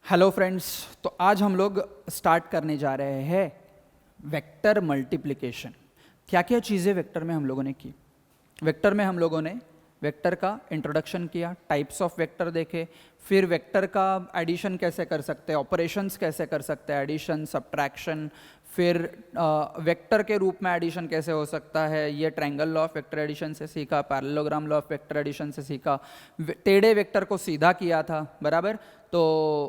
Hello friends. तो आज हम लोग स्टार्ट करने जा रहे हैं वेक्टर मल्टीप्लिकेशन। क्या क्या चीज़ें वेक्टर में हम लोगों ने की। वेक्टर में हम लोगों ने वेक्टर का इंट्रोडक्शन किया, टाइप्स ऑफ वेक्टर देखे, फिर वेक्टर का एडिशन कैसे कर सकते हैं, ऑपरेशंस कैसे कर सकते हैं, एडिशन सब्ट्रैक्शन, फिर वेक्टर के रूप में एडिशन कैसे हो सकता है, ये triangle law of vector addition से सीखा, parallelogram law of vector addition से सीखा, टेढ़े वेक्टर को सीधा किया था, बराबर। तो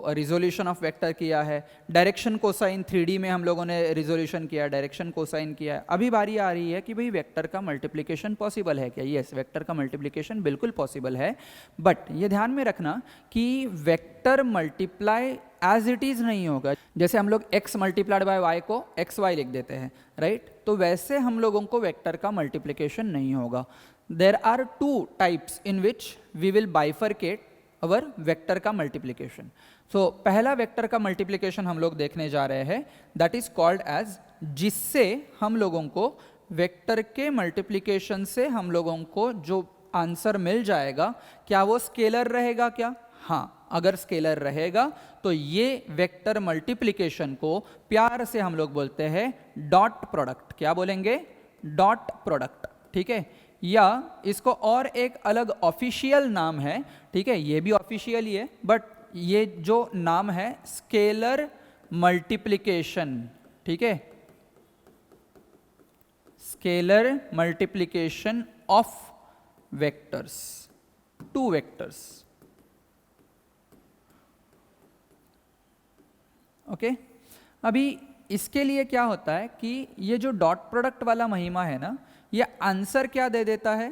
रिजोल्यूशन ऑफ वेक्टर किया है, डायरेक्शन कोसाइन 3D में हम लोगों ने रिजोल्यूशन किया, डायरेक्शन कोसाइन किया है। अभी बारी आ रही है कि भाई वेक्टर का मल्टीप्लिकेशन पॉसिबल है क्या। यस, वेक्टर का मल्टीप्लिकेशन बिल्कुल पॉसिबल है, बट ये ध्यान में रखना कि vector multiply as it is नहीं होगा। जैसे हम लोग x मल्टीप्लाइड बाय y को xy लिख देते हैं, राइट, तो वैसे हम लोगों को वेक्टर का मल्टीप्लिकेशन नहीं होगा। There are two types in which we will bifurcate our vector का मल्टीप्लिकेशन। सो पहला वेक्टर का मल्टीप्लिकेशन हम लोग देखने जा रहे हैं, दैट इज कॉल्ड एज, जिससे हम लोगों को वेक्टर के मल्टीप्लिकेशन से हम लोगों को जो आंसर मिल जाएगा, क्या वो स्केलर रहेगा क्या? हाँ, अगर स्केलर रहेगा तो ये वेक्टर मल्टीप्लिकेशन को प्यार से हम लोग बोलते हैं डॉट प्रोडक्ट। क्या बोलेंगे? डॉट प्रोडक्ट, ठीक है। या इसको और एक अलग ऑफिशियल नाम है, ठीक है, ये भी ऑफिशियल ही है, बट ये जो नाम है स्केलर मल्टीप्लिकेशन, ठीक है, scalar multiplication of vectors, two vectors. Okay, अभी इसके लिए क्या होता है कि ये जो डॉट प्रोडक्ट वाला महिमा है ना, ये आंसर क्या दे देता है?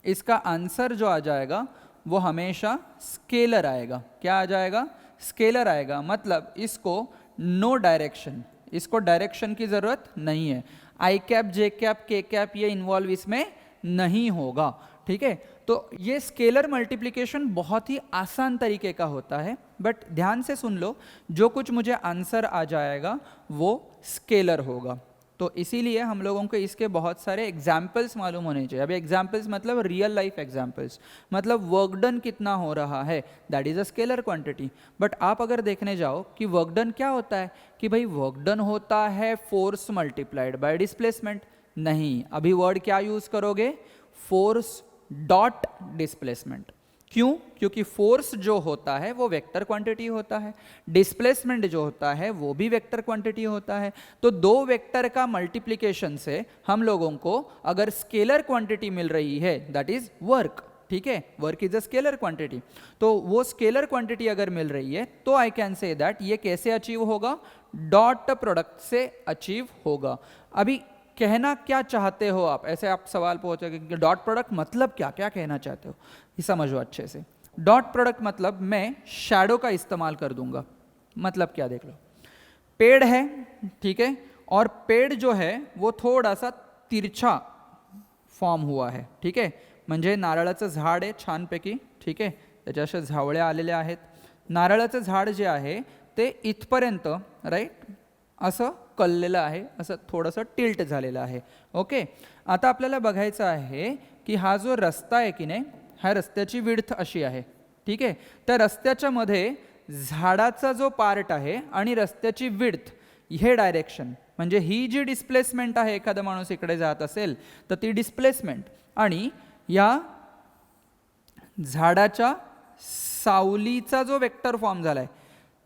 इसका आंसर जो आ जाएगा वो हमेशा स्केलर आएगा। क्या आ जाएगा? स्केलर आएगा। मतलब इसको नो डायरेक्शन, इसको डायरेक्शन की जरूरत नहीं है, आई कैप जे कैप के कैप ये इन्वॉल्व इसमें नहीं होगा, ठीक है। तो ये स्केलर मल्टीप्लिकेशन बहुत ही आसान तरीके का होता है, बट ध्यान से सुन लो, जो कुछ मुझे आंसर आ जाएगा वो स्केलर होगा। तो इसीलिए हम लोगों को इसके बहुत सारे एग्जाम्पल्स मालूम होने चाहिए। अभी एग्जाम्पल्स मतलब रियल लाइफ एग्जाम्पल्स, मतलब वर्क डन कितना हो रहा है, that is a scalar quantity. But आप अगर देखने जाओ कि वर्क डन क्या होता है, कि भाई वर्क डन होता है फोर्स मल्टीप्लाइड बाय डिस्प्लेसमेंट। नहीं, अभी वर्ड क्या यूज करोगे? Force dot displacement. क्यों? क्योंकि फोर्स जो होता है वो वेक्टर क्वांटिटी होता है, डिस्प्लेसमेंट जो होता है वो भी वेक्टर क्वांटिटी होता है। तो दो वेक्टर का मल्टीप्लिकेशन से हम लोगों को अगर स्केलर क्वांटिटी मिल रही है, दैट इज वर्क, ठीक है, work is a scalar quantity. तो वो स्केलर क्वांटिटी अगर मिल रही है तो आई कैन से दैट ये कैसे अचीव होगा? डॉट प्रोडक्ट से अचीव होगा। अभी कहना क्या चाहते हो आप? ऐसे आप सवाल पूछोगे कि डॉट प्रोडक्ट मतलब क्या, क्या कहना चाहते हो, ये समझो अच्छे से। डॉट प्रोडक्ट मतलब मैं शैडो का इस्तेमाल कर दूंगा। मतलब क्या, देख लो, पेड़ है, ठीक है, और पेड़ जो है वो थोड़ा सा तिरछा फॉर्म हुआ है, ठीक आहे, म्हणजे नारळाचं झाड आहे छानपैकी, ठीक आहे, त्याच्या अशा झावळ्या आलेल्या आहेत. नारळाचं झाड जे आहे ते इथपर्यंत राईट असं कललेलं आहे, असं थोडंसं टिल्ट झालेलं आहे. ओके, आता आपल्याला बघायचं आहे की हा जो रस्ता आहे की नाही, ह्या रस्त्याची विड्थ अशी आहे, ठीक आहे. त्या रस्त्याच्या मध्ये झाडाचा जो पार्ट आहे आणि रस्त्याची विड्थ हे डायरेक्शन, म्हणजे ही जी डिस्प्लेसमेंट आहे, एखादा माणूस इकडे जात असेल तर ती डिस्प्लेसमेंट, आणि या झाडाच्या सावलीचा जो वेक्टर फॉर्म झालाय,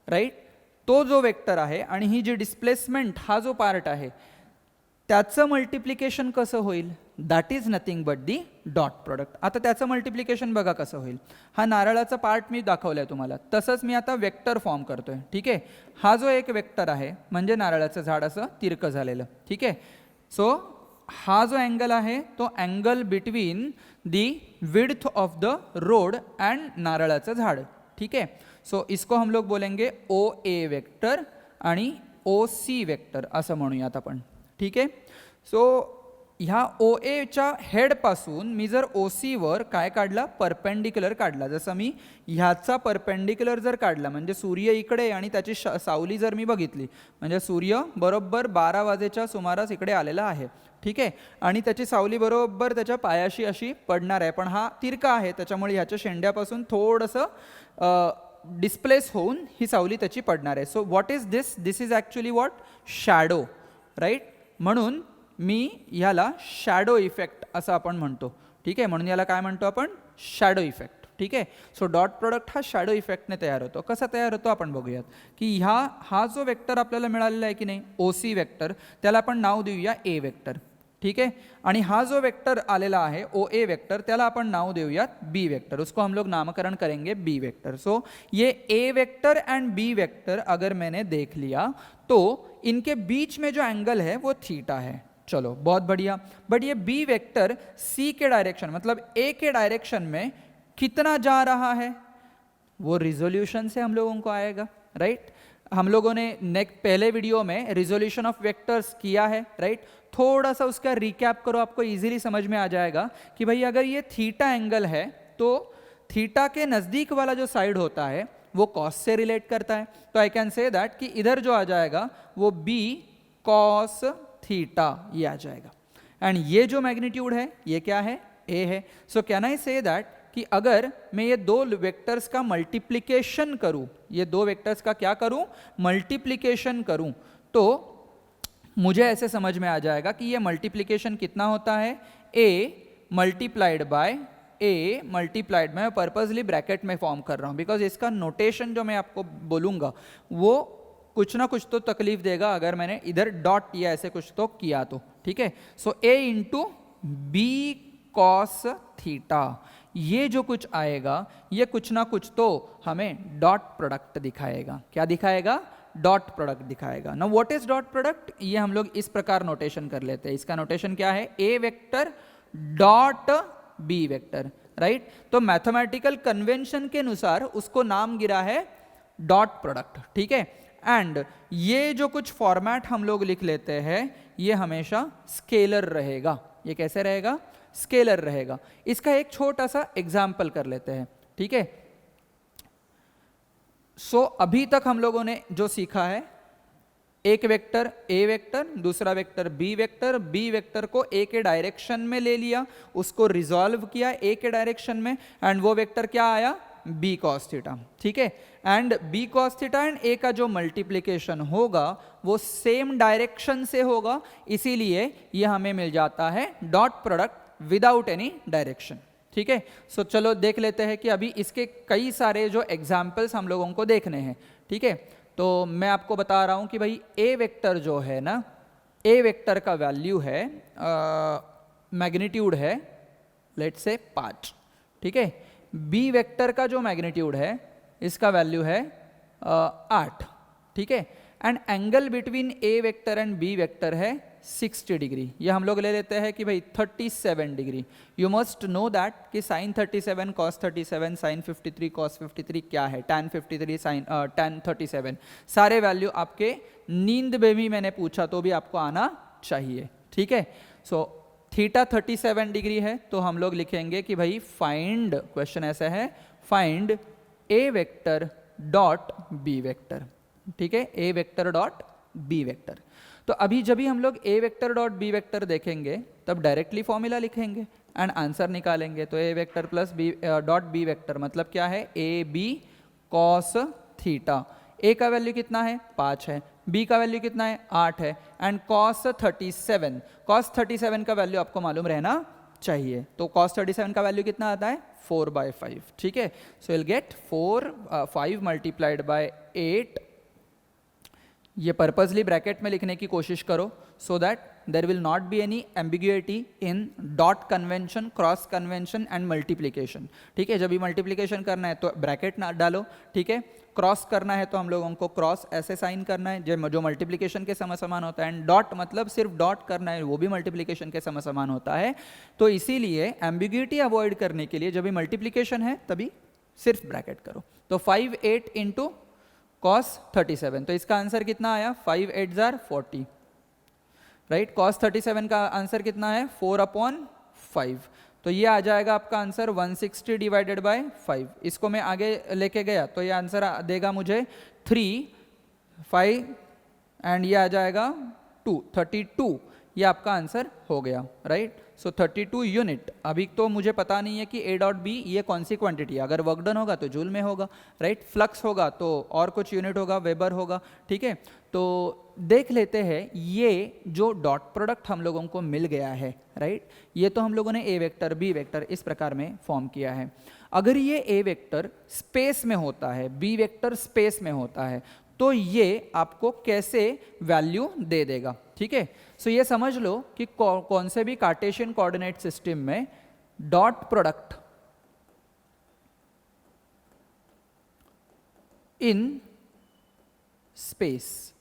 राईट, तो जो वेक्टर आहे आणि ही जी डिस्प्लेसमेंट हा जो पार्ट आहे, त्याचं मल्टिप्लिकेशन कसं होईल? That is nothing but the dot product. आता त्याचं मल्टिप्लिकेशन बघा कसं होईल. हा नारळाचा पार्ट मी दाखवलाय तुम्हाला, तसंच मी आता वेक्टर फॉर्म करतोय, ठीक आहे. हा जो एक वेक्टर आहे म्हणजे नारळाचं झाड असं तिरकं झालेलं, ठीक आहे. सो हा जो अँगल आहे तो angle between the width of the road and नारळाचं झाड, ठीक है. सो इसको हम लोग बोलेंगे ओ ए वेक्टर आणि ओ सी वेक्टर असं म्हणूयात आपण, ठीक आहे. सो ह्या ओ एच्या हेडपासून मी जर ओ सीवर काय काढला? परपेंडिक्युलर काढला. जसं मी ह्याचा परपेंडिक्युलर जर काढला, म्हणजे सूर्य इकडे आणि त्याची सावली जर मी बघितली, म्हणजे सूर्य बरोबर 12 वाजेच्या सुमारास इकडे आलेला आहे, ठीक आहे, आणि त्याची सावली बरोबर त्याच्या पायाशी अशी पडणार आहे, पण हा तिरका आहे त्याच्यामुळे ह्याच्या शेंड्यापासून थोडंसं डिस्प्लेस होऊन ही सावली त्याची पडणार आहे. So what is this? This is actually what? Shadow, right? म्हणून मी ह्याला शॅडो इफेक्ट असं आपण म्हणतो. ठीक आहे, म्हणून याला काय म्हणतो आपण? Shadow effect. ठीक आहे. सो डॉट प्रोडक्ट हा शॅडो इफेक्टने तयार होतो. कसा तयार होतो आपण बघूयात. की हा जो वेक्टर आपल्याला मिळालेला आहे की नाही, ओ सी वेक्टर, त्याला आपण नाव देऊया ए वेक्टर. ठीक है. आणि हा जो वेक्टर आलेला है ओ ए वेक्टर, त्याला आपण नाव देऊयात बी वेक्टर. उसको हम लोग नामकरण करेंगे बी वेक्टर. सो ये A vector and B vector अगर मैंने देख लिया तो इनके बीच में जो एंगल है वो थीटा है. चलो बहुत बढ़िया. बट ये बी वेक्टर सी के डायरेक्शन मतलब ए के डायरेक्शन में कितना जा रहा है वो रिजोल्यूशन से हम लोगों को आएगा. राइट? हम लोगों ने पहले वीडियो में रिजोल्यूशन ऑफ वेक्टर्स किया है. राइट? थोड़ा सा उसका रिकैप करो, आपको इजीली समझ में आ जाएगा कि भाई अगर ये थीटा एंगल है तो थीटा के नज़दीक वाला जो साइड होता है वो कॉस से रिलेट करता है. तो आई कैन से दैट कि इधर जो आ जाएगा वो बी कॉस थीटा ये आ जाएगा. एंड ये जो मैग्नीट्यूड है ये क्या है? ए है. सो कैन आई से दैट कि अगर मैं ये दो वेक्टर्स का मल्टीप्लिकेशन करूं, ये दो वेक्टर्स का क्या करूं? मल्टीप्लिकेशन करूं, तो मुझे ऐसे समझ में आ जाएगा कि ये मल्टीप्लिकेशन कितना होता है? ए मल्टीप्लाइड बाय ए मल्टीप्लाइड, मैं पर्पसली ब्रैकेट में फॉर्म कर रहा हूँ बिकॉज इसका नोटेशन जो मैं आपको बोलूँगा वो कुछ ना कुछ तो तकलीफ देगा अगर मैंने इधर डॉट या ऐसे कुछ तो किया तो. ठीक है. सो ए इंटू बी कॉस थीटा, ये जो कुछ आएगा ये कुछ ना कुछ तो हमें डॉट प्रोडक्ट दिखाएगा. क्या दिखाएगा? डॉट प्रोडक्ट दिखाएगा. Now what is dot product? ये हम लोग इस प्रकार नोटेशन कर लेते हैं. इसका नोटेशन क्या है? A vector dot B vector. Right? तो मैथमेटिकल कन्वेंशन के अनुसार उसको नाम गिरा है डॉट प्रोडक्ट. ठीक है. एंड ये जो कुछ फॉर्मेट हम लोग लिख लेते हैं ये हमेशा स्केलर रहेगा. ये कैसे रहेगा? स्केलर रहेगा. इसका एक छोटा सा एग्जाम्पल कर लेते हैं. ठीक है. सो अभी तक हम लोगों ने जो सीखा है, एक वेक्टर ए वेक्टर, दूसरा vector B vector, B vector को ए के डायरेक्शन में ले लिया, उसको रिजॉल्व किया ए के डायरेक्शन में, एंड वो वेक्टर क्या आया? B cos theta. ठीक है. And B cos theta and A का जो मल्टीप्लिकेशन होगा वो सेम डायरेक्शन से होगा, इसीलिए ये हमें मिल जाता है dot product without any direction. ठीक है. सो चलो देख लेते हैं कि अभी इसके कई सारे जो एग्जाम्पल्स हम लोगों को देखने हैं. ठीक है. तो मैं आपको बता रहा हूं कि भाई ए वेक्टर जो है ना, ए वेक्टर का वैल्यू है मैग्नीट्यूड है लेट्स से 5. ठीक है. बी वेक्टर का जो मैग्नीट्यूड है इसका वैल्यू है 8. ठीक है. And angle between A vector and B vector है 60 डिग्री. ये हम लोग ले लेते हैं कि भाई 37 degree. You must know that कि साइन 37 कॉस 37 साइन 53 कॉस 53 क्या है, tan 53 साइन tan 37, सारे वैल्यू आपके नींद में भी मैंने पूछा तो भी आपको आना चाहिए. ठीक है. सो थीटा 37 डिग्री है तो हम लोग लिखेंगे कि भाई फाइंड, क्वेश्चन ऐसा है, find A vector dot B vector. ठीक है. A vector dot B vector. तो अभी जब भी हम लोग A vector dot B vector देखेंगे तब डायरेक्टली फॉर्मूला लिखेंगे एंड आंसर निकालेंगे. तो A vector plus B dot B vector मतलब क्या है? A B cos theta. A का वैल्यू कितना है? 5 है. बी का वैल्यू कितना है? 8 है. एंड कॉस 37, कॉस 37 का वैल्यू आपको मालूम रहना चाहिए. तो कॉस 37 का वैल्यू कितना आता है? 4/5. ठीक है. सो विल गेट 5 मल्टीप्लाइड बाय 8. ये पर्पसली ब्रैकेट में लिखने की कोशिश करो so that there will not be any ambiguity in dot convention, cross convention and multiplication. ठीक है. जब भी मल्टीप्लिकेशन करना है तो ब्रैकेट ना डालो. ठीक है. क्रॉस करना है तो हम लोगों को क्रॉस ऐसे साइन करना है जो मल्टीप्लिकेशन के समान होता है. एंड डॉट मतलब सिर्फ डॉट करना है, वो भी मल्टीप्लिकेशन के समान होता है. तो इसीलिए एम्बिग्युइटी अवॉइड करने के लिए जब भी मल्टीप्लिकेशन है तभी सिर्फ ब्रैकेट करो. तो 5 8 इंटू cos 37, तो इसका आंसर कितना आया? 5 8 जार 40. राइट. cos 37 का आंसर कितना है? 4/5. तो ये आ जाएगा आपका आंसर 160 डिवाइडेड बाय 5. इसको मैं आगे लेके गया तो ये आंसर देगा मुझे 3 5 एंड ये आ जाएगा 2 32. ये आपका आंसर हो गया, राइट। सो 32 यूनिट। अभी तो मुझे पता नहीं है कि A डॉट बी ये कौन सी क्वांटिटी है, अगर वर्क डन होगा तो जूल में होगा, राइट। फ्लक्स होगा तो और कुछ यूनिट होगा, वेबर होगा, ठीक है। तो देख लेते हैं ये जो डॉट प्रोडक्ट हम लोगों को मिल गया है, राइट। ये तो हम लोगों ने A वेक्टर B वेक्टर इस प्रकार में फॉर्म किया है। अगर ये A वेक्टर स्पेस में होता है, B वेक्टर स्पेस में होता है, तो ये आपको कैसे वैल्यू दे देगा, ठीक है। सो ये समझ लो कि कौन से भी कार्टेशियन कोऑर्डिनेट सिस्टम में dot product in space,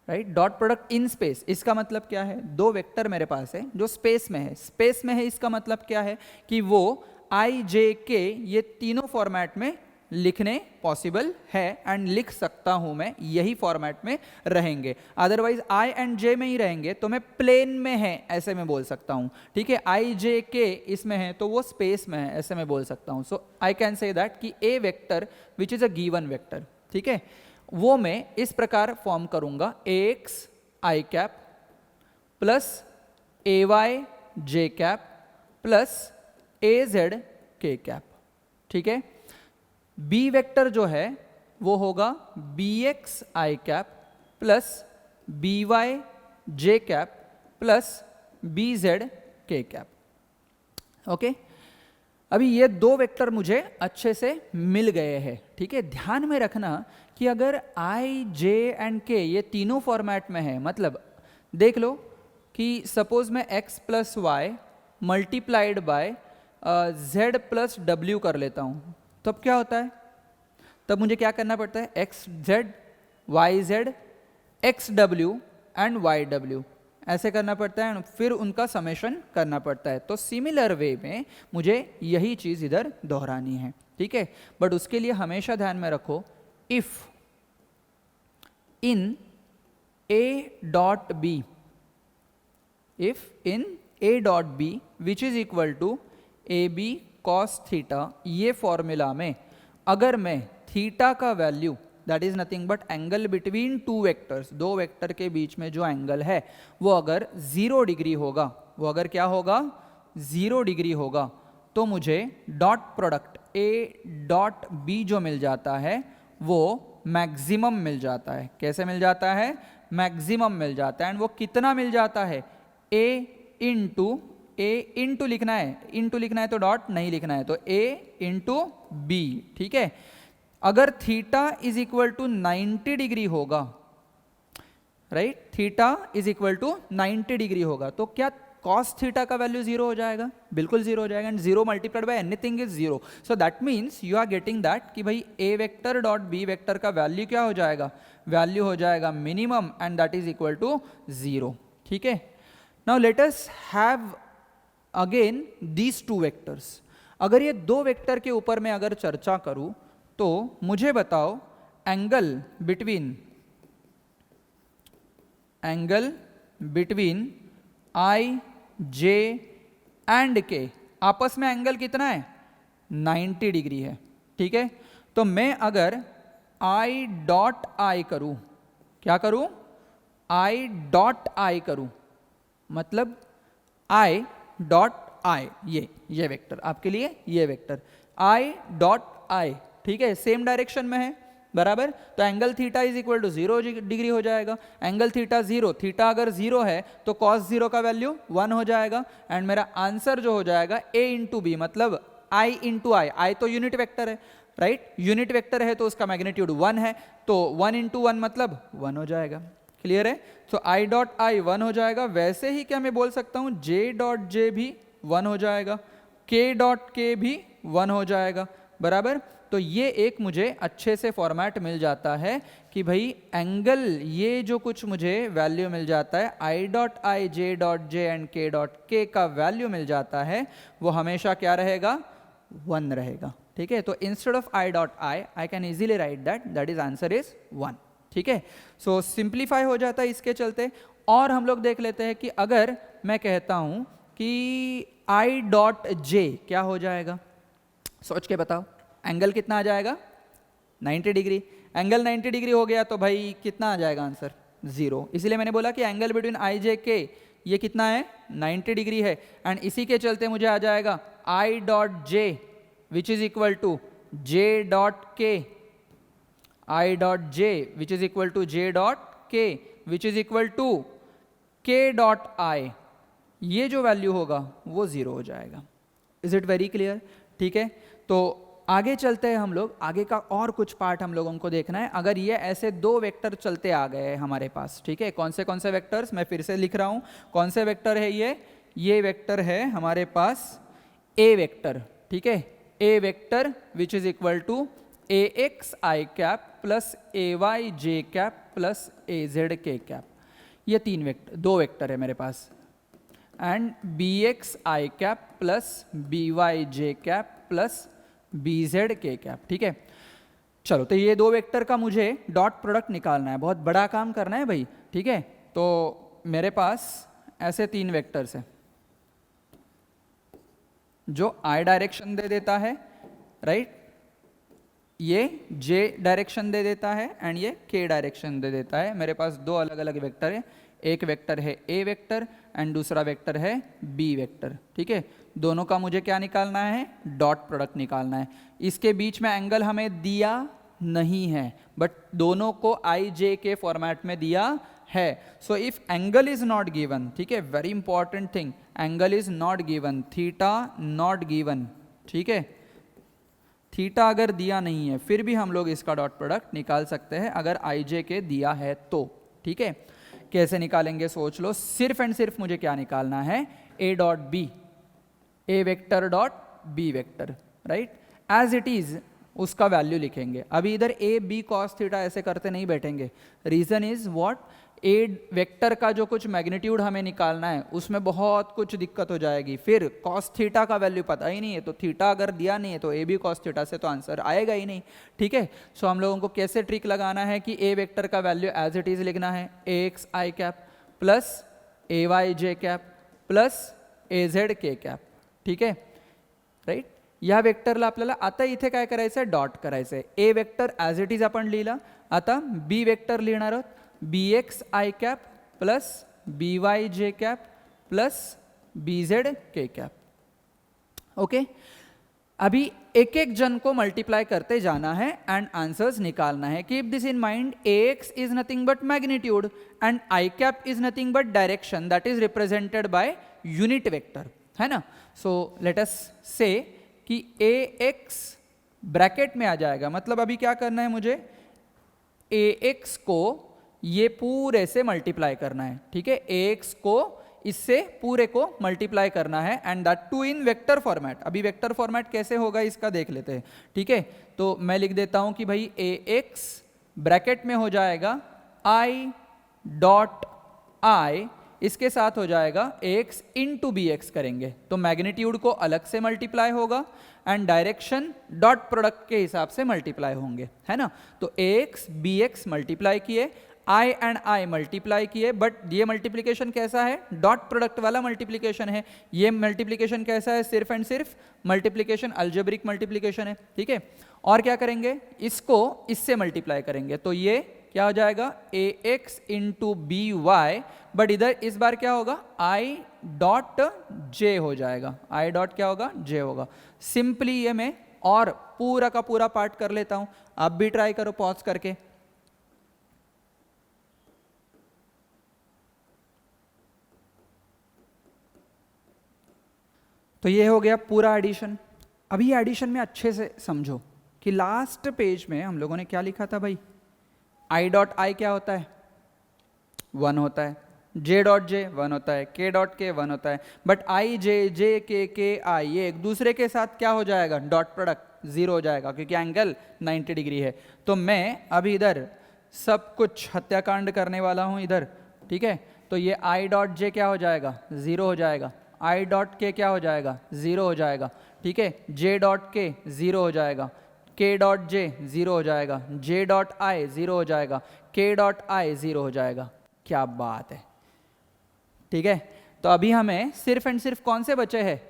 right, dot product in space, इसका मतलब क्या है, दो वेक्टर मेरे पास है जो स्पेस में है। स्पेस में है इसका मतलब क्या है कि वो आई जे के ये तीनों फॉर्मेट में लिखने पॉसिबल है एंड लिख सकता हूं मैं, यही फॉर्मेट में रहेंगे। अदरवाइज आई एंड जे में ही रहेंगे तो मैं प्लेन में है ऐसे में बोल सकता हूं, ठीक है। आई जे के इसमें है तो वो स्पेस में है ऐसे में बोल सकता हूं। सो आई कैन से दैट कि A vector which is a given vector, ठीक है, वो मैं इस प्रकार फॉर्म करूंगा, A x i cap plus A y j cap plus A z k cap, ठीक है। बी वेक्टर जो है वो होगा B x i cap plus B y j cap plus B z k cap, okay. अभी ये दो vector मुझे अच्छे से मिल गए हैं, ठीक है। ध्यान में रखना कि अगर आई जे एंड के ये तीनों फॉर्मेट में है, मतलब देख लो कि सपोज मैं x plus y multiplied by z plus w कर लेता हूँ, तब क्या होता है, तब मुझे क्या करना पड़ता है, x Z Y Z x W and Y W ऐसे करना पड़ता है, फिर उनका समेशन करना पड़ता है। तो सिमिलर वे में मुझे यही चीज़ इधर दोहरानी है, ठीक है। बट उसके लिए हमेशा ध्यान में रखो, if in A dot B, if in A dot B which is equal to A B cos theta, ये फॉर्मूला में अगर मैं थीटा का value that is nothing but angle between two vectors, दो वेक्टर के बीच में जो एंगल है वो अगर 0 डिग्री होगा, वो अगर क्या होगा 0 डिग्री होगा, तो मुझे dot product A dot B जो मिल जाता है वो मैक्सिमम मिल जाता है। कैसे मिल जाता है, मैक्सिमम मिल जाता है। एंड वो कितना मिल जाता है, ए इंटू लिखना है, इंटू लिखना है तो डॉट नहीं लिखना है, तो ए इंटू बी, ठीक है। अगर theta is equal to 90 degree होगा, right, theta is equal to 90 degree होगा, तो क्या कॉस थीटा का वैल्यू 0 हो जाएगा, बिल्कुल 0 हो जाएगा। And 0 multiplied by anything is 0, so that means you are getting that कि भाई A vector dot B vector का वैल्यू क्या हो जाएगा, वैल्यू हो जाएगा minimum and that is equal to 0, ठीक है। Now let us have again these two vectors. अगर ये दो वेक्टर के ऊपर मैं अगर चर्चा करूं तो मुझे बताओ angle between I J and के, आपस में एंगल कितना है, 90 डिग्री है, ठीक है। तो मैं अगर आई डॉट आई करूं, क्या करूं, आई डॉट आई करूं, मतलब आई डॉट आई, ये वेक्टर आपके लिए, ये वेक्टर आई डॉट आई, ठीक है, सेम डायरेक्शन में है, बराबर। तो angle theta is equal to 0 degree हो जाएगा। एंगल थीटा 0, थीटा अगर 0 है तो कॉस 0 का वैल्यू 1 हो जाएगा। एंड मेरा आंसर जो हो जाएगा ए इंटू बी, मतलब आई इंटू आई तो यूनिट वेक्टर है, राइट, यूनिट वेक्टर है तो उसका मैग्नीट्यूड 1 है, तो 1 इंटू 1 मतलब 1 हो जाएगा। क्लियर है, तो आई डॉट आई 1 हो जाएगा। वैसे ही क्या मैं बोल सकता हूं, जे डॉट जे भी 1 हो जाएगा, के डॉट के भी 1 हो जाएगा, बराबर। तो ये एक मुझे अच्छे से फॉर्मेट मिल जाता है कि भाई एंगल, ये जो कुछ मुझे वैल्यू मिल जाता है आई dot i j dot j and k dot के का वैल्यू मिल जाता है, वो हमेशा क्या रहेगा, 1 रहेगा, ठीक है। तो instead of I dot I can easily right that is answer is 1, ठीक है। सो सिंप्लीफाई हो जाता है इसके चलते। और हम लोग देख लेते हैं कि अगर मैं कहता हूं कि आई डॉट जे क्या हो जाएगा, सोच के बताओ, एंगल कितना आ जाएगा, 90 डिग्री। एंगल 90 डिग्री हो गया तो भाई कितना आ जाएगा आंसर, 0। इसलिए मैंने बोला कि एंगल बिटवीन आई जे के ये कितना है 90 डिग्री है, एंड इसी के चलते मुझे आ जाएगा I dot j which is equal to J dot k, I dot j which is equal to J dot k which is equal to K dot I। ये जो वैल्यू होगा वो 0 हो जाएगा। Is it very clear? ठीक है, तो आगे चलते हैं हम लोग, आगे का और कुछ पार्ट हम लोगों को देखना है। अगर ये ऐसे दो वेक्टर चलते आ गए हमारे पास, ठीक है, कौन से वेक्टर्स, मैं फिर से लिख रहा हूँ, कौन से वेक्टर है ये वेक्टर है हमारे पास ए वेक्टर, ठीक है, A vector which is equal to A x i cap plus A y j cap plus A z k cap. ये दो वेक्टर है मेरे पास, and B x i cap plus B y j cap plus B z k cap. ठीक है, चलो, तो ये दो वेक्टर का मुझे डॉट प्रोडक्ट निकालना है, बहुत बड़ा काम करना है भाई। ठीक है, तो मेरे पास ऐसे 3 वेक्टर्स हैं जो आई डायरेक्शन दे देता है, राइट, ये जे डायरेक्शन दे देता है एंड ये के डायरेक्शन दे देता है। मेरे पास दो अलग अलग वेक्टर है, एक वेक्टर है ए वेक्टर एंड दूसरा वेक्टर है बी वेक्टर। ठीक है, दोनों का मुझे क्या निकालना है, डॉट प्रोडक्ट निकालना है। इसके बीच में एंगल हमें दिया नहीं है, बट दोनों को आई जे के फॉर्मेट में दिया है। So if angle is not given, ठीक है, very important thing, angle is not given, theta naught given, ठीक है, थीटा अगर दिया नहीं है फिर भी हम लोग इसका डॉट प्रोडक्ट निकाल सकते हैं अगर आई जे के दिया है तो। ठीक है, कैसे निकालेंगे सोच लो, सिर्फ एंड सिर्फ मुझे क्या निकालना है, A dot B, A vector dot B vector, right, as it is उसका वैल्यू लिखेंगे। अभी इधर ए बी कॉस थीटा ऐसे करते नहीं बैठेंगे, reason is what, A vector का जो कुछ मैग्नीट्यूड हमें निकालना है उसमें बहुत कुछ दिक्कत हो जाएगी, फिर कॉस थीटा का वैल्यू पता ही नहीं है, तो थीटा अगर दिया नहीं है तो ए बी कॉस थीटा से तो आंसर आएगा ही नहीं। ठीक है, सो हम लोगों को कैसे ट्रिक लगाना है कि ए वेक्टर का वैल्यू एज इट इज लिखना है, A x i cap plus A y j cap plus A z k cap. ठीक है, राईट, या वेक्टरला आपल्याला आता इथे काय करायचं आहे, डॉट करायचं आहे। ए वेक्टर ॲज इट इज आपण लिहिला, आता बी वेक्टर लिहिणार आहोत, B x i cap plus B y j cap plus B z k cap. Okay, अभी एक एक जन को मल्टीप्लाई करते जाना है एंड आंसर्स निकालना है। Keep this in mind, A x is nothing but magnitude and I cap is nothing but direction that is represented by unit vector, है ना। सो लेट अस से कि ए एक्स ब्रैकेट में आ जाएगा, मतलब अभी क्या करना है मुझे, ए एक्स को ये पूरे से मल्टीप्लाई करना है। ठीक है, ए एक्स को इससे पूरे को मल्टीप्लाई करना है and that too in vector format. अभी वेक्टर फॉर्मेट कैसे होगा इसका देख लेते हैं। ठीक है, तो मैं लिख देता हूं कि भाई ए एक्स ब्रैकेट में हो जाएगा आई डॉट आई, इसके साथ हो जाएगा एक्स इंटू बी एक्स करेंगे तो मैग्नीट्यूड को अलग से मल्टीप्लाई होगा एंड डायरेक्शन डॉट प्रोडक्ट के हिसाब से मल्टीप्लाई होंगे, है ना। तो एक्स बी एक्स मल्टीप्लाई किए, आई एंड आई मल्टीप्लाई किए, बट ये मल्टीप्लिकेशन कैसा है, डॉट प्रोडक्ट वाला मल्टीप्लिकेशन है। ये मल्टीप्लिकेशन कैसा है, सिर्फ एंड सिर्फ मल्टीप्लिकेशन, अलजेब्रिक मल्टीप्लिकेशन है। ठीक है, और क्या करेंगे, इसको इससे मल्टीप्लाई करेंगे तो ये क्या हो जाएगा, A x into B y, but इधर इस बार क्या होगा, आई डॉट जे हो जाएगा, आई डॉट क्या होगा, जे होगा। सिंपली ये मैं और पूरा का पूरा पार्ट कर लेता हूं, आप भी ट्राई करो पॉज करके। तो ये हो गया पूरा एडिशन। अभी ये एडिशन में अच्छे से समझो कि लास्ट पेज में हम लोगों ने क्या लिखा था भाई, आई डॉट आई क्या होता है, 1 होता है, जे डॉट जे 1 होता है, के डॉट के 1 होता है, बट आई जे जे के आई ये एक दूसरे के साथ क्या हो जाएगा, डॉट प्रोडक्ट 0 हो जाएगा क्योंकि एंगल 90 डिग्री है। तो मैं अभी इधर सब कुछ हत्याकांड करने वाला हूँ इधर। ठीक है, तो ये आई डॉट जे क्या हो जाएगा, 0 हो जाएगा, आई डॉट के क्या हो जाएगा, 0 हो जाएगा। ठीक है, जे डॉट के 0 हो जाएगा, के डॉट जे 0 हो जाएगा, जे डॉट आई 0 हो जाएगा, के डॉट आई 0 हो जाएगा। क्या बात है। ठीक है, तो अभी हमें सिर्फ एंड सिर्फ कौन से बचे हैं,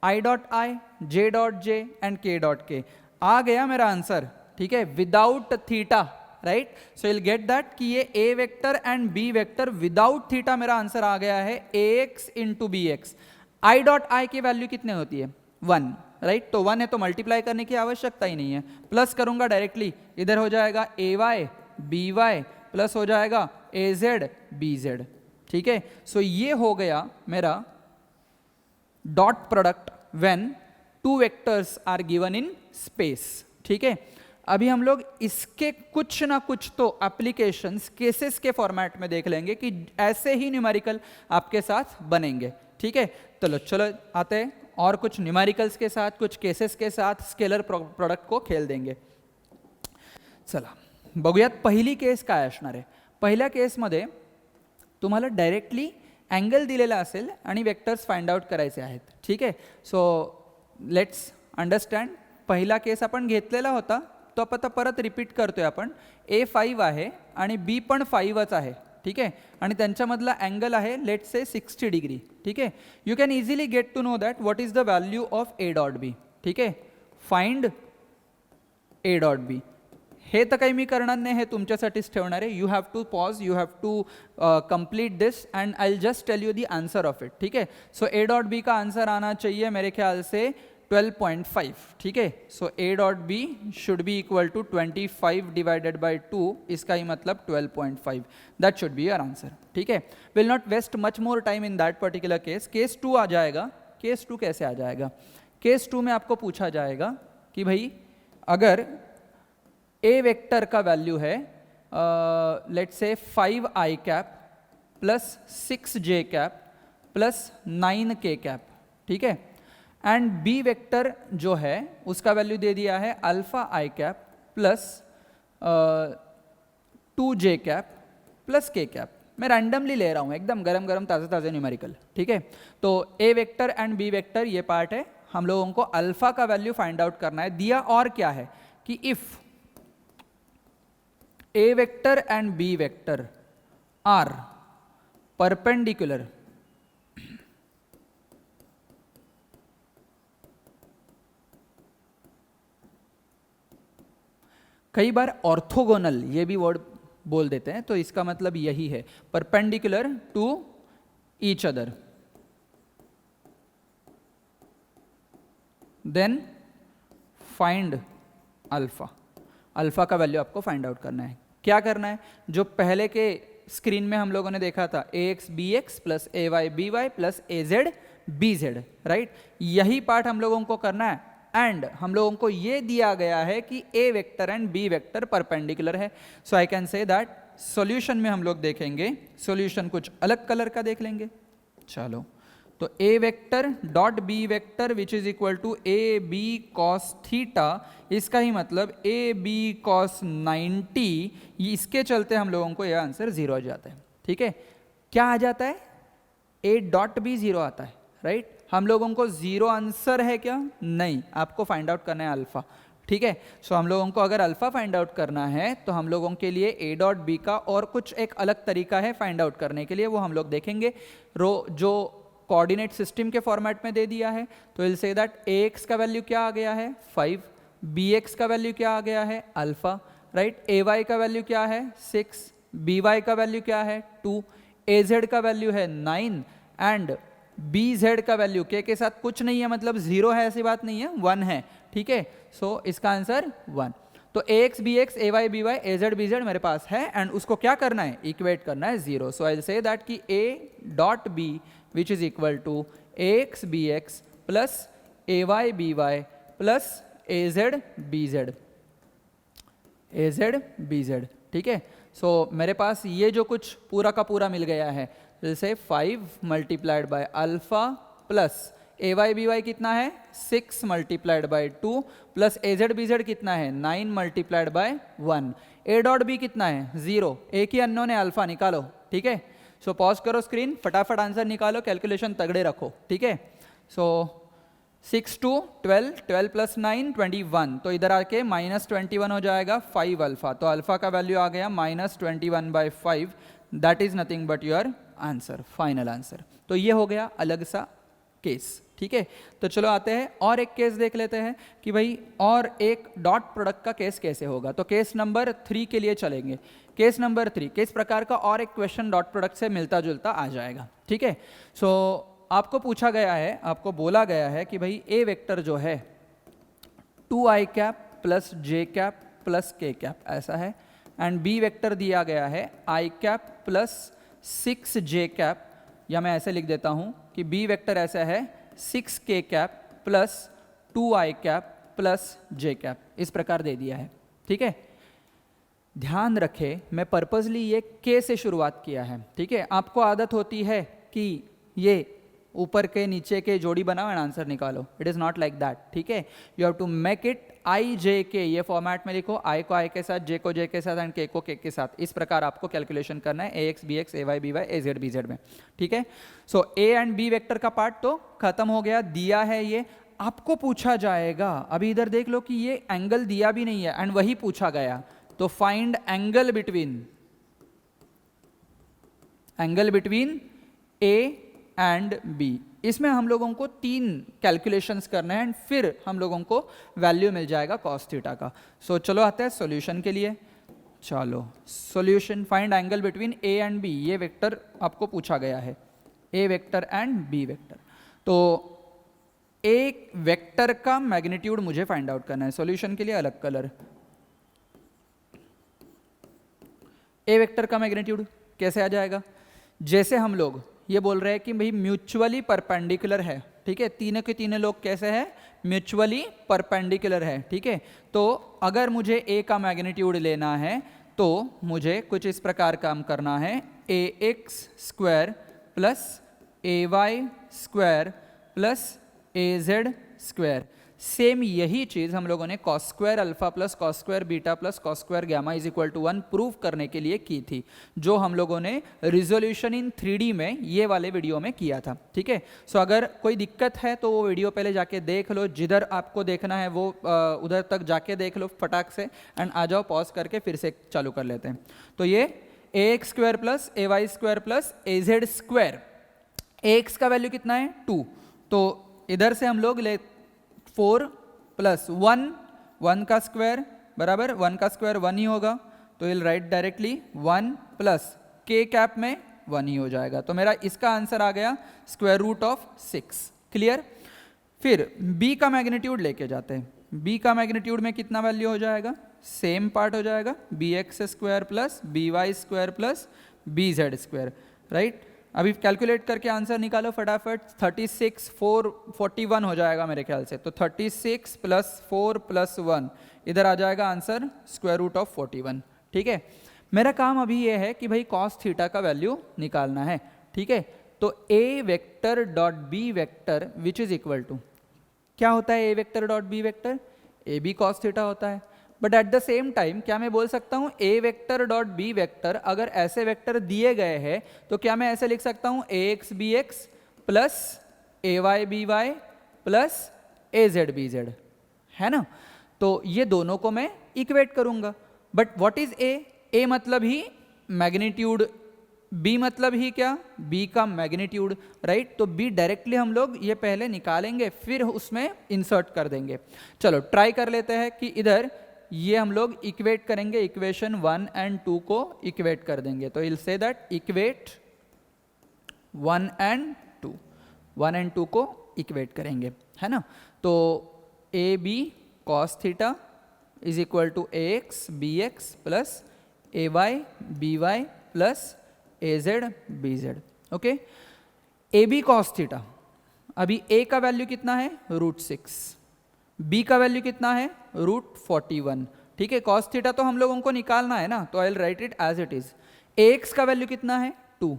i dot i, j dot j and k dot k. आ गया मेरा आंसर। ठीक है, without theta, right. So will get that कि ये A vector and B vector without theta मेरा आंसर आ गया है ax into B x. I dot i की वैल्यू कितने होती है 1, राइट. तो 1 है तो मल्टीप्लाई करने की आवश्यकता ही नहीं है. प्लस करूंगा डायरेक्टली, इधर हो जाएगा ए वाई बी वाई प्लस हो जाएगा ए जेड बी जेड. ठीक है. सो ये हो गया मेरा dot product when two vectors are given in space. ठीक है. अभी हम लोग इसके कुछ ना कुछ तो एप्लीकेशंस केसेस के फॉर्मेट में देख लेंगे कि ऐसे ही न्यूमेरिकल आपके साथ बनेंगे. ठीक है. तो चलो आते हैं और कुछ न्यूमेरिकल्स के साथ, कुछ केसेस के साथ स्केलर प्रोडक्ट को खेल देंगे. चला बघूयात पहिली केस काय असणार आहे. पहिल्या केसमध्ये तुम्हाला डायरेक्टली अँगल दिलेला असेल आणि वेक्टर्स फाइंड आउट करायचे आहेत. ठीक आहे. So let's understand. पहिला केस आपण घेतलेला होता तो आता परत रिपीट करतोय आपण. A5 आहे आणि B पण 5च आहे. ठीक आहे. आणि त्यांच्यामधला अँगल आहे लेट्स से 60 डिग्री. ठीक आहे. You can easily get to know that what is the value of A dot B. ठीक आहे. Find A dot B. हे तर काही मी करणार नाही, हे तुमच्यासाठीच ठेवणार आहे. You have to pause, you have to complete this and I will just tell you the answer of it. ठीक है. सो A डॉट बी का आंसर आना चाहिए मेरे ख्याल से 12.5. ठीक है. So A dot B should be equal to 25 divided by 2. इसका ही मतलब 12.5. That should be your answer. ठीक है. Will not waste much more time in that particular case. Case 2 आ जाएगा. केस 2 कैसे आ जाएगा? केस 2 में आपको पूछा जाएगा कि भाई अगर ए वेक्टर का वैल्यू है let's say 5i cap plus 6j cap plus 9k cap. ठीक है. एंड बी वेक्टर जो है उसका वैल्यू दे दिया है alpha I cap plus 2j cap plus k cap. मैं रैंडमली ले रहा हूँ, एकदम गरम गरम ताज़े ताज़े न्यूमेरिकल. ठीक है. तो A vector and B vector ये पार्ट है. हम लोगों को अल्फा का वैल्यू फाइंड आउट करना है. दिया और क्या है कि if A vector and B vector are perpendicular कई बार ऑर्थोगोनल ये भी वर्ड बोल देते हैं, तो इसका मतलब यही है perpendicular to each other, then find alpha. Alpha का वैल्यू आपको फाइंड आउट करना है. क्या करना है? जो पहले के स्क्रीन में हम लोगों ने देखा था ax bx plus ay by plus az bz, right. यही पार्ट हम लोगों को करना है. एंड हम लोगों को ये दिया गया है कि A vector and B vector perpendicular है. So I can say that solution में हम लोग देखेंगे, सॉल्यूशन कुछ अलग कलर का देख लेंगे. चलो, तो A vector dot B vector which is equal to A B cos theta. इसका ही मतलब ए बी कॉस 90. इसके चलते हम लोगों को यह आंसर 0 आ जाता है. ठीक है. क्या आ जाता है? ए डॉट बी 0 आता है, राइट. हम लोगों को 0 आंसर है क्या? नहीं, आपको फाइंड आउट करना है अल्फा. ठीक है. सो हम लोगों को अगर अल्फा फाइंड आउट करना है तो हम लोगों के लिए ए डॉट बी का और कुछ एक अलग तरीका है फाइंड आउट करने के लिए, वो हम लोग देखेंगे. जो कोऑर्डिनेट सिस्टम के फॉर्मेट में दे दिया है तो विल से दैट ax का वैल्यू क्या आ गया है 5, bx का वैल्यू क्या आ गया है अल्फा, राइट. ay का वैल्यू क्या है 6, by का वैल्यू क्या है 2, az का वैल्यू है 9 एंड bz का वैल्यू के साथ कुछ नहीं है, मतलब 0 है ऐसी बात नहीं है, 1 है. ठीक है. सो इसका आंसर 1. तो ax bx ay by az bz मेरे पास है एंड उसको क्या करना है? इक्वेट करना है 0. सो आई विल से दैट कि a dot b which is equal to ax bx plus ay by plus az bz. ठीक है. सो मेरे पास ये जो कुछ पूरा का पूरा मिल गया है, जैसे 5 multiplied by alpha plus ay by कितना है 6 multiplied by 2 plus az bz कितना है 9 multiplied by 1. a dot b कितना है 0. एक ही अननोन है अल्फा, निकालो. ठीक है. सो पॉज करो स्क्रीन, फटाफट आंसर निकालो, कैलकुलेशन तगड़े रखो. ठीक है. सो 6 to 12, 12 प्लस 9 21. तो इधर आके -21 हो जाएगा 5 अल्फा. तो अल्फा का वैल्यू आ गया -21 by 5. That is nothing but your answer, final answer. तो ये हो गया अलग सा केस. ठीक है। तो चलो आते हैं और एक केस देख लेते हैं कि भाई और एक डॉट प्रोडक्ट का केस कैसे होगा। तो केस नंबर 3 के लिए चलेंगे। केस नंबर 3 किस प्रकार का और एक क्वेश्चन डॉट प्रोडक्ट से मिलता जुलता आ जाएगा, ठीक है। सो आपको पूछा गया है, आपको बोला गया है कि भाई ए वेक्टर जो है 2i कैप प्लस जे कैप प्लस के कैप ऐसा है, एंड बी वेक्टर दिया गया है i cap plus 6j cap, या मैं ऐसे लिख देता हूं कि बी वेक्टर ऐसा है 6k cap plus 2i cap plus j cap, इस प्रकार दे दिया है, ठीक है। ध्यान रखें मैं पर्पजली ये के से शुरुआत किया है, ठीक है। आपको आदत होती है कि ये ऊपर के नीचे के जोड़ी बनाओ एंड आंसर निकालो, it is not like that, ठीक है। You have to make it I J K, ये फॉर्मेट में लिखो, आई को आई के साथ, जे को जे के साथ एंड के को के साथ, इस प्रकार आपको कैलकुलेशन करना है A x B X A Y B Y A Z B Z में, ठीक है। सो ए एंड बी वेक्टर का पार्ट तो खत्म हो गया, दिया है ये, आपको पूछा जाएगा, अभी इधर देख लो कि ये एंगल दिया भी नहीं है एंड वही पूछा गया, तो find angle between A and B. इसमें हम लोगों को 3 कैलकुलेशंस करना है एंड फिर हम लोगों को वैल्यू मिल जाएगा कॉस थीटा का। सो चलो आते हैं सॉल्यूशन के लिए। चलो solution, find angle between A and B, ये वेक्टर आपको पूछा गया है, A vector and B vector. तो एक वेक्टर का मैग्नीट्यूड मुझे फाइंड आउट करना है, सॉल्यूशन के लिए अलग कलर। ए वेक्टर का मैग्नीट्यूड कैसे आ जाएगा, जैसे हम लोग ये बोल रहे हैं कि भाई म्यूचुअली परपेंडिकुलर है, ठीक है, तीनों के तीनों लोग कैसे हैं, म्यूचुअली परपेंडिकुलर है, ठीक है। तो अगर मुझे ए का मैग्नीट्यूड लेना है तो मुझे कुछ इस प्रकार काम करना है, A x square plus A y square plus A z square. Same यही चीज़ हम लोगों ने cos square alpha plus cos square beta plus cos square gamma is equal to 1 prove करने के लिए की थी, जो हम लोगों ने रिजोल्यूशन इन 3D में ये वाले वीडियो में किया था, ठीक है। सो अगर कोई दिक्कत है तो वो वीडियो पहले जाके देख लो, जिधर आपको देखना है वो उधर तक जाके देख लो फटाक से, एंड आ जाओ पॉज करके फिर से चालू कर लेते हैं। तो ये ए x square plus A y square plus A z square, A X का वैल्यू कितना है 2, तो इधर से हम लोग ले 4 प्लस 1 का स्क्वायर बराबर 1 का स्क्वायर 1 ही होगा, तो विल राइट डायरेक्टली 1 प्लस के कैप में 1 ही हो जाएगा। तो मेरा इसका आंसर आ गया स्क्वायर रूट ऑफ 6, क्लियर। फिर b का मैग्नीट्यूड लेके जाते हैं, b का मैग्नीट्यूड में कितना वैल्यू हो जाएगा, सेम पार्ट हो जाएगा B x square plus B Y square plus B Z square, right. अभी कैलकुलेट करके आंसर निकालो फटाफट, 36 4 41 हो जाएगा मेरे ख्याल से, तो 36 प्लस 4 प्लस 1 इधर आ जाएगा आंसर स्क्वायर रूट ऑफ 41, ठीक है। मेरा काम अभी ये है कि भाई कॉस थीटा का वैल्यू निकालना है, ठीक है। तो A vector dot B vector which is equal to, क्या होता है A vector dot B vector, A B cos theta होता है, but at the same time क्या मैं बोल सकता हूं A vector dot B vector, अगर ऐसे वेक्टर दिए गए हैं तो क्या मैं ऐसे लिख सकता हूं ए x B x plus A Y B Y plus A Z B Z, है ना। तो ये दोनों को मैं इक्वेट करूंगा, बट व्हाट इज ए मतलब ही मैग्नीट्यूड, बी मतलब ही क्या, बी का मैग्नीट्यूड, राइट। तो बी डायरेक्टली हम लोग ये पहले निकालेंगे फिर उसमें इंसर्ट कर देंगे। चलो ट्राई कर लेते हैं कि इधर ये हम लोग इक्वेट करेंगे, इक्वेशन 1 एंड 2 को इक्वेट कर देंगे, तो will say that equate 1 and 2 को इक्वेट करेंगे, है ना। तो A B cos theta is equal to A x B x plus A Y B Y plus A Z B Z, okay. A B cos theta, अभी A का value कितना है √6, B का वैल्यू कितना है √41, ठीक है। कॉस थीटा तो हम लोगों को निकालना है ना, तो I will write it as it is. A X का वैल्यू कितना है 2,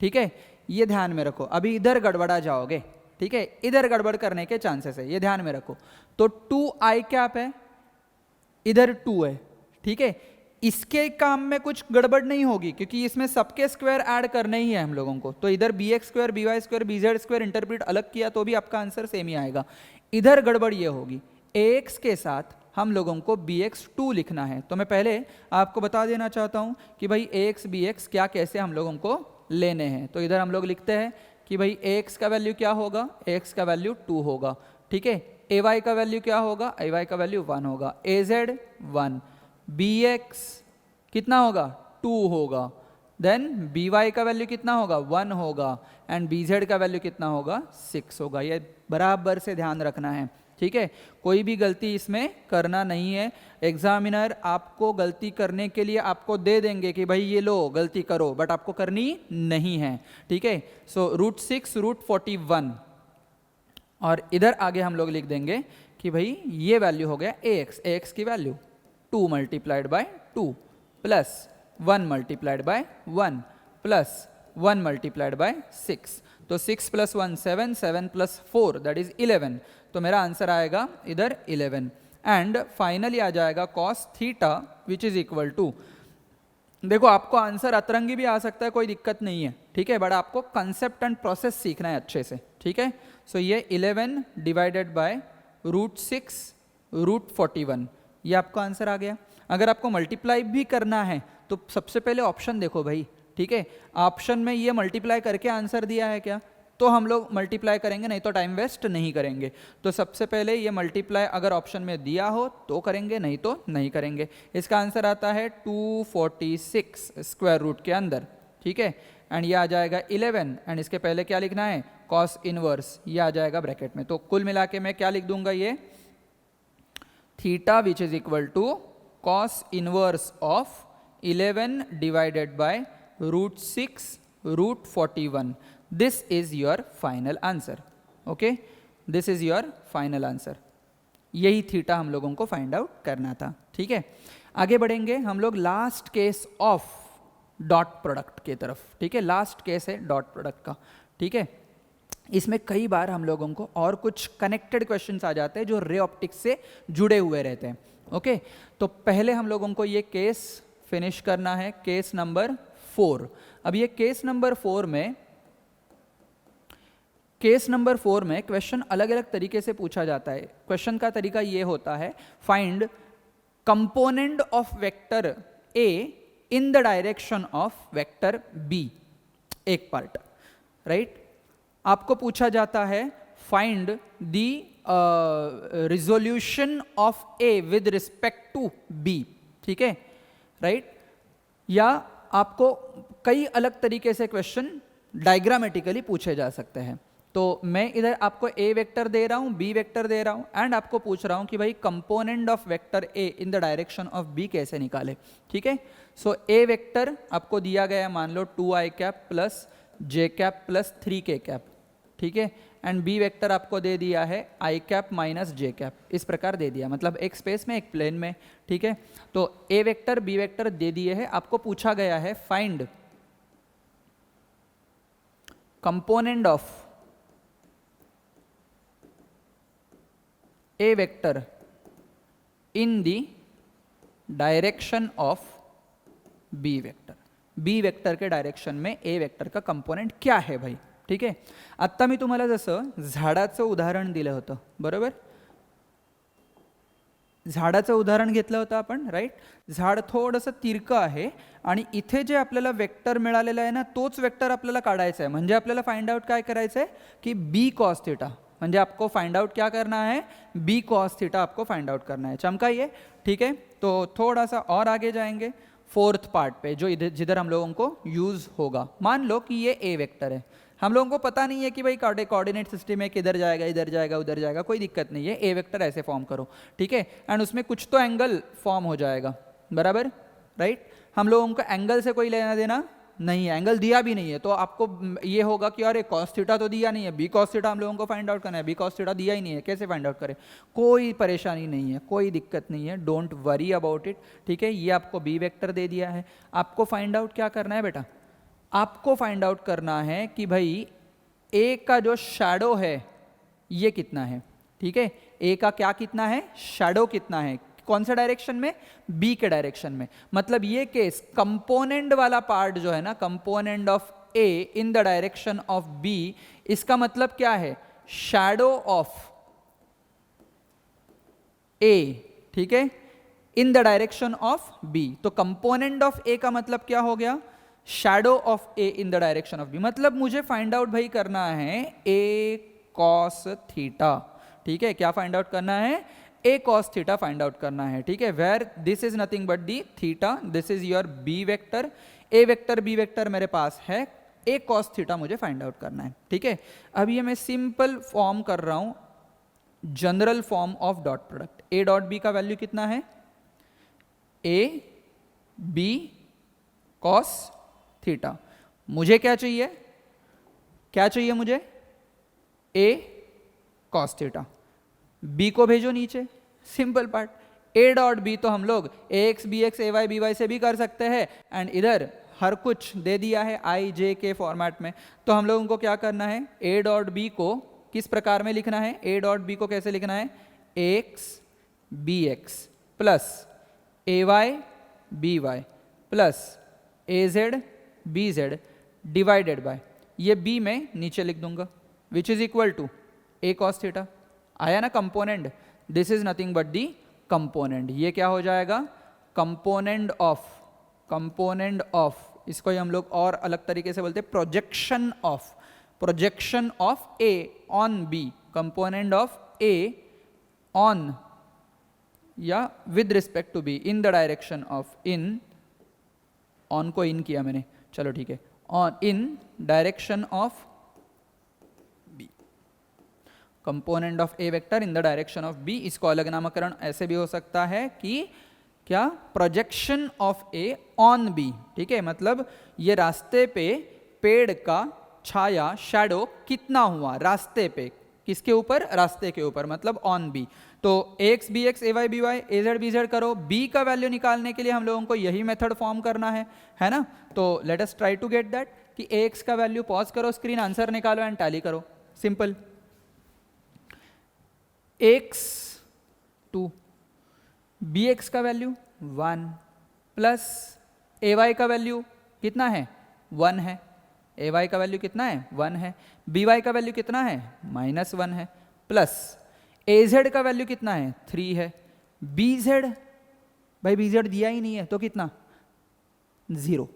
ठीक है, ये ध्यान में रखो, अभी इधर गड़बड़ा जाओगे, ठीक है, इधर गड़बड़ करने के चांसेस है, ये ध्यान में रखो। तो 2i कैप है, इधर 2 है, ठीक है, इसके काम में कुछ गड़बड़ नहीं होगी क्योंकि इसमें सबके स्क्वायर ऐड करने ही है हम लोगों को, तो इधर B x square B Y square B Z square interpret अलग किया तो भी आपका आंसर सेम ही आएगा। इधर गड़बड़ ये होगी, ax के साथ हम लोगों को bx2 लिखना है, तो मैं पहले आपको बता देना चाहता हूं कि भाई ax bx क्या कैसे हम लोगों को लेने हैं। तो इधर हम लोग लिखते हैं कि भाई ax का वैल्यू क्या होगा, ax का वैल्यू 2 होगा, ठीक है। ay का वैल्यू क्या होगा, ay का वैल्यू 1 होगा, az 1, bx कितना होगा 2 होगा, देन by का वैल्यू कितना होगा 1 होगा, एंड bz का वैल्यू कितना होगा 6 होगा। ये बराबर से ध्यान रखना है, ठीक है। कोई भी गलती इसमें करना नहीं है। एग्जामिनर आपको गलती करने के लिए आपको दे देंगे कि भाई ये लो गलती करो, बट आपको करनी नहीं है, ठीक है। सो √6 √41, और इधर आगे हम लोग लिख देंगे कि भाई ये वैल्यू हो गया ax की value 2 multiplied by 2 plus 1 multiplied by 1 plus 1 multiplied by 6, तो 6 + 1 7, 7 + 4 दैट इज 11, तो मेरा आंसर आएगा इधर 11, एंड फाइनली आ जाएगा cos theta which is equal to, देखो आपको आंसर अतरंगी भी आ सकता है, कोई दिक्कत नहीं है, ठीक है, बट आपको कंसेप्ट एंड प्रोसेस सीखना है अच्छे से, ठीक है। सो ये 11 डिवाइडेड बाय √6 √41, ये आपका आंसर आ गया। अगर आपको मल्टीप्लाई भी करना है तो सबसे पहले ऑप्शन देखो भाई, ठीक है। ऑप्शन में ये मल्टीप्लाई करके आंसर दिया है क्या, तो हम लोग मल्टीप्लाई करेंगे, नहीं तो टाइम वेस्ट नहीं करेंगे। तो सबसे पहले ये मल्टीप्लाई अगर ऑप्शन में दिया हो तो करेंगे, नहीं तो नहीं करेंगे। इसका आंसर आता है 246 स्क्वायर रूट के अंदर, ठीक है, एंड ये आ जाएगा 11, एंड इसके पहले क्या लिखना है कॉस इनवर्स, ये आ जाएगा ब्रैकेट में। तो कुल मिला के मैं क्या लिख दूंगा, ये theta which is equal to cos inverse of 11 divided by √6 √41. This is your final answer. Okay, this is your final answer. यही थीटा हम लोगों को फाइंड आउट करना था, ठीक है। आगे बढ़ेंगे हम लोग last case of dot product की तरफ, ठीक है। लास्ट केस है डॉट प्रोडक्ट का, ठीक है। इसमें कई बार हम लोगों को और कुछ कनेक्टेड क्वेश्चंस आ जाते हैं जो रे ऑप्टिक्स से जुड़े हुए रहते हैं, ओके। तो पहले हम लोगों को ये केस फिनिश करना है, केस नंबर 4। अब ये केस नंबर 4 में क्वेश्चन अलग अलग तरीके से पूछा जाता है। क्वेश्चन का तरीका ये होता है, find component of vector A in the direction of vector B, एक पार्ट, राइट। आपको पूछा जाता है find the resolution of A with respect to B, ठीक है, राइट। या आपको कई अलग तरीके से क्वेश्चन डायग्रामेटिकली पूछे जा सकते हैं। तो मैं इधर आपको ए वेक्टर दे रहा हूं, बी वेक्टर दे रहा हूं, एंड आपको पूछ रहा हूं कि भाई component of vector A in the direction of B कैसे निकाले, ठीक है। सो ए वेक्टर आपको दिया गया मान लो 2i cap plus j cap plus 3k cap, ठीक है, एंड बी वेक्टर आपको दे दिया है i cap minus j cap, इस प्रकार दे दिया, मतलब एक स्पेस में एक प्लेन में, ठीक है। तो ए वेक्टर बी वेक्टर दे दिए है, आपको पूछा गया है find component of A vector in the direction of B vector. B vector के डायरेक्शन में ए वेक्टर का कंपोनेंट क्या है भाई, ठीक आहे। आत्ता मी तुम्हाला जसं झाडाचं उदाहरण दिलं होतं, बरोबर, झाडाचं उदाहरण घेतलं होतं आपण, राईट। झाड थोडंसं तिरकं आहे आणि इथे जे आपल्याला वेक्टर मिळालेला आहे ना, तोच वेक्टर आपल्याला काढायचा आहे। म्हणजे आपल्याला फाइंड आउट काय करायचं आहे की बी कॉस थीटा, म्हणजे आपको फाइंड आउट क्या करना है, बी कॉस थीटा आपको फाइंड आउट करना है। चमकाइए, ठीक है। तो थोड़ा सा और आगे जाएंगे फोर्थ पार्ट पे, जो इधर जिधर हम लोगों को यूज होगा। मान लो कि ये ए वेक्टर है, हम लोगों को पता नहीं है कि भाई कोऑर्डिनेट सिस्टम में किधर जाएगा, इधर जाएगा, उधर जाएगा, कोई दिक्कत नहीं है। ए वेक्टर ऐसे फॉर्म करो, ठीक है, एंड उसमें कुछ तो एंगल फॉर्म हो जाएगा, बराबर, राइट। हम लोगों को एंगल से कोई लेना देना नहीं है, एंगल दिया भी नहीं है, तो आपको ये होगा कि अरे कॉस थीटा तो दिया नहीं है, बी कॉस थीटा हम लोगों को फाइंड आउट करना है, बी कॉस थीटा दिया ही नहीं है, कैसे फाइंड आउट करें। कोई परेशानी नहीं है, कोई दिक्कत नहीं है, डोंट वरी अबाउट इट, ठीक है। ये आपको बी वेक्टर दे दिया है, आपको फाइंड आउट क्या करना है बेटा, आपको फाइंड आउट करना है कि भाई ए का जो शैडो है ये कितना है, ठीक है। ए का क्या कितना है, शैडो कितना है, कौन से डायरेक्शन में, बी के डायरेक्शन में। मतलब ये केस कंपोनेंट वाला पार्ट जो है ना, component of A in the direction of B, इसका मतलब क्या है, शैडो ऑफ ए, ठीक है, in the direction of B. तो कंपोनेंट ऑफ ए का मतलब क्या हो गया, shadow of A in the direction of B, मतलब मुझे फाइंड आउट भाई करना है ए कॉस थीटा, ठीक है, क्या फाइंड आउट करना है, A cos theta find out करना है, ठीक है, where this is nothing but the theta, this is your B vector, A vector B vector मेरे पास है, ए कॉस थीटा मुझे फाइंड आउट करना है, ठीक है। अब ये मैं सिंपल फॉर्म कर रहा हूं, general form of dot product, A dot B का वैल्यू कितना है, ए बी कॉस थीटा, मुझे क्या चाहिए, क्या चाहिए मुझे, ए कॉस थीटा, बी को भेजो नीचे, simple part, A dot B तो हम लोग A x B X A Y B Y से भी कर सकते हैं, एंड इधर हर कुछ दे दिया है आई जे के फॉर्मेट में, तो हम लोगों को क्या करना है, ए डॉट बी को किस प्रकार में लिखना है, ए डॉट बी को कैसे लिखना है, A x B x plus A Y B Y plus A Z B z divided by, ये बी में नीचे लिख दूंगा, which is equal to A cos theta, आया ना component, this is nothing but the component, ये क्या हो जाएगा, कंपोनेंट ऑफ, इसको ही हम लोग और अलग तरीके से बोलते हैं projection of A on B, component of A on या with respect to B in the direction of, in on को इन किया मैंने, चलो ठीक है, on in direction of B, component of A vector in the direction of B, इसको अलग नामकरण ऐसे भी हो सकता है कि क्या, projection of A on B, ठीक है, मतलब ये रास्ते पे पेड़ का छाया शैडो कितना हुआ रास्ते पे, किसके ऊपर, रास्ते के ऊपर, मतलब ऑन बी, तो x B X A Y B Y A Z B Z करो, बी का वैल्यू निकालने के लिए हम लोगों को यही मेथड फॉर्म करना है ना, तो let us try to get that, कि एक्स का वैल्यू पॉज करो स्क्रीन, आंसर निकालो एंड टैली करो, सिंपल, एक्स 2, बी एक्स का वैल्यू 1 प्लस ए वाई का वैल्यू कितना है, 1 है, ए वाई का वैल्यू कितना है, 1 है, बी वाई का वैल्यू कितना है, -1 है, प्लस ए जेड का वैल्यू कितना है, 3 है, बी जेड, भाई बी जेड दिया ही नहीं है तो कितना, 0,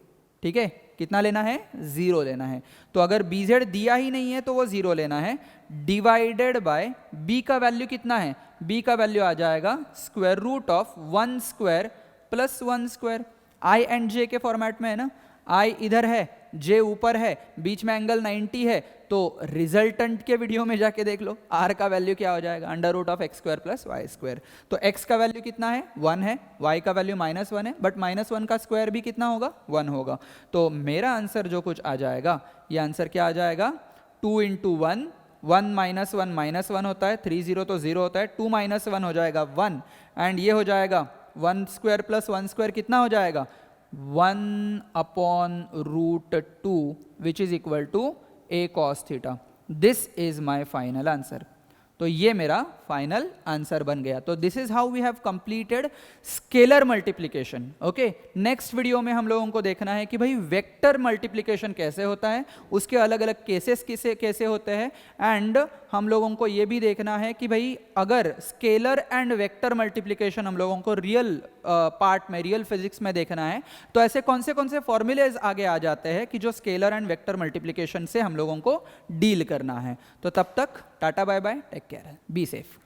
ठीक है, कितना लेना है, 0 लेना है, तो अगर बी जेड दिया ही नहीं है तो वो 0 लेना है, डिवाइडेड बाय बी का वैल्यू कितना है, बी का वैल्यू आ जाएगा square root of 1 square plus 1 square, I and J K format में है ना, आई इधर है, जे ऊपर है, बीच में एंगल 90 है, तो रिजल्टेंट के वीडियो में जाके देख लो, आर का वैल्यू क्या हो जाएगा, under root of X square plus Y square, तो एक्स का वैल्यू कितना है, 1 है, वाई का वैल्यू -1 है, बट -1 का स्क्वायर भी कितना होगा, 1 होगा, तो मेरा आंसर जो कुछ आ जाएगा, ये आंसर क्या आ जाएगा, 2 × 1, 1 -1 -1 होता है, 3 0 तो 0 होता है, 2 - 1 हो जाएगा 1, एंड ये हो जाएगा 1 स्क्वायर प्लस 1 स्क्वायर कितना हो जाएगा, 1/√2 which is equal to a cos theta. This is my final answer. तो ये मेरा फाइनल आंसर बन गया, तो this is how we have completed scalar multiplication, okay. Next video में हम लोगों को देखना है कि भाई वेक्टर मल्टीप्लिकेशन कैसे होता है, उसके अलग अलग केसेस कैसे होते हैं, एंड हम लोगों को ये भी देखना है कि भाई अगर स्केलर एंड वेक्टर मल्टीप्लिकेशन हम लोगों को रियल पार्ट में, रियल फिजिक्स में देखना है, तो ऐसे कौन से फॉर्मूलेज आगे आ जाते हैं कि जो स्केलर एंड वेक्टर मल्टीप्लिकेशन से हम लोगों को डील करना है। तो तब तक ta ta bye bye, take care, be safe.